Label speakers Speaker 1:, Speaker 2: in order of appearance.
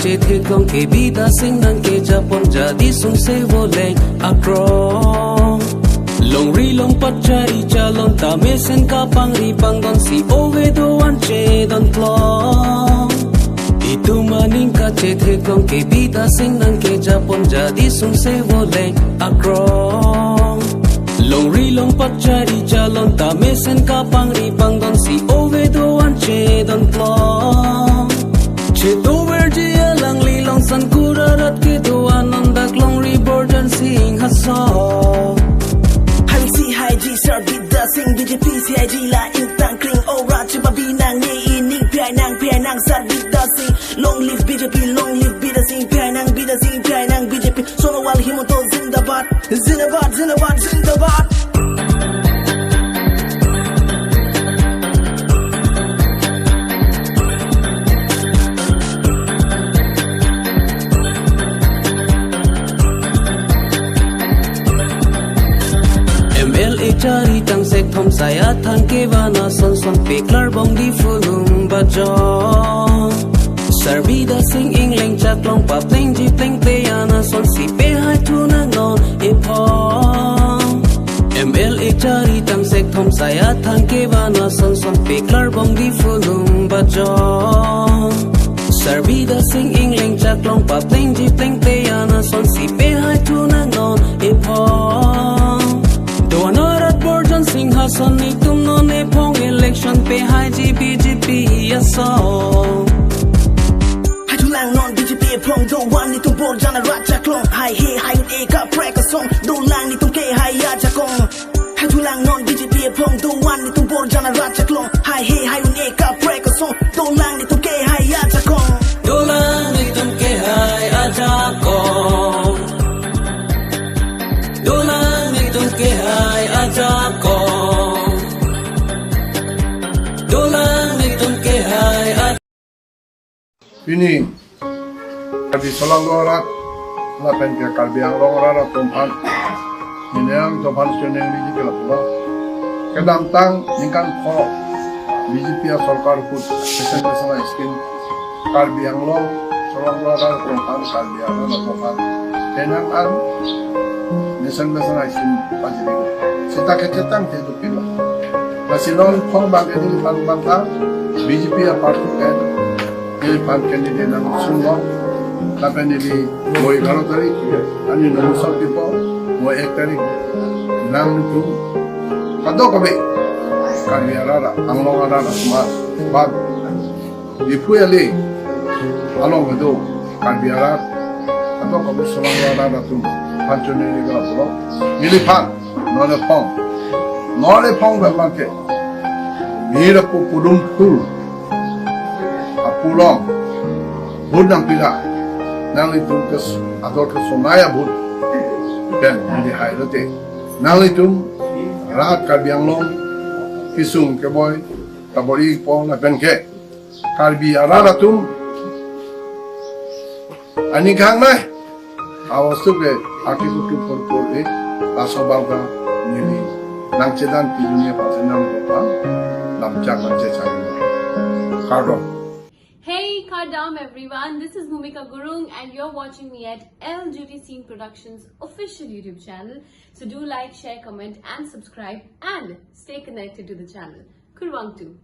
Speaker 1: che the kong ke bida sing nang ke japon jadi sung se vole akro long ri long pat chari chalon ta me sen ka pang ri pang don si ove do an che don plong itu maning ka che the kong ke bida sing nang ke japon jadi sung se vole akro long ri long pat chari chalon ta me sen ka pang ri pang don si ove do an che don plong che do ver ji lang li long san kurarat ke do ananda long ri bordan sing ha song
Speaker 2: Sir bida sing BJP CIG la intang kring ora chuba binang ni ining piai nang sir bida sing long live BJP long live bida sing piai nang BJP solo wal himoto zindabad
Speaker 1: Chari tang sek thom saya thang ke wana son son peklar bong di fulum bajo Sarbida sing ingling chaklong pa pleng ji pleng te yana son si pe hai tu na ngon e pong MLA chari tang sek thom saya thang ke wana son son peklar bong di fulum bajo Sarbida sing ingling chaklong pa pleng ji pleng te yana son si pe hai tu na ngon e pong Sing hason ni tum no ne pong election pe hai ji BJP aso
Speaker 2: hai tu lang non BJP pong do wan ni tum bor jana rat chaklong hai he hai e ka prek song do lang ni tum ke hai ya chakong hai tu lang non BJP pong do wan ni tum bor jana rat chaklong hai he hai e ka prek song do lang ni tum ke hai ya chakong
Speaker 1: do lang ni tum ke hai a chakong do lang ni tum ke hai a chakong
Speaker 3: Ini di Selangor la pen ke kalbiang longora tumpan ini yang tumpan seneng di kala pulau kedam tang ningkan po BJP sarkar put sesen sesen skin kalbiang long Selangor tumpan kalbiang la tumpan tenang an sesen sesen skin pajiri sita kecetang te dupila nasional pong bageni bang BJP parti kan pan candidate nang sungo lapan ini moi garo tari ani no musal tipo moi ek tari nang tu kado kabe kami arara anglong arara mas bag ipu ali along itu kami arara kado kabe selang arara tu pancune ni galo bro milipan nole pong bermakai mira pupulum pul pulang bud nang pila nang itu kes atau kesonaya bud dan di hairote nang itu raat kalbiang long kisung ke boy tabori pong na benke kalbi arara tum ani kang nai awas tu ke aki kutu porpor asobangka nili nang cedan di dunia pasal nang apa namcak cecak kardom.
Speaker 4: Hey Kardam everyone, this is Bhumika Gurung and you're watching me at L Duty Scene Productions official YouTube channel. So do like, share, comment and subscribe and stay connected to the channel. Kurwang too.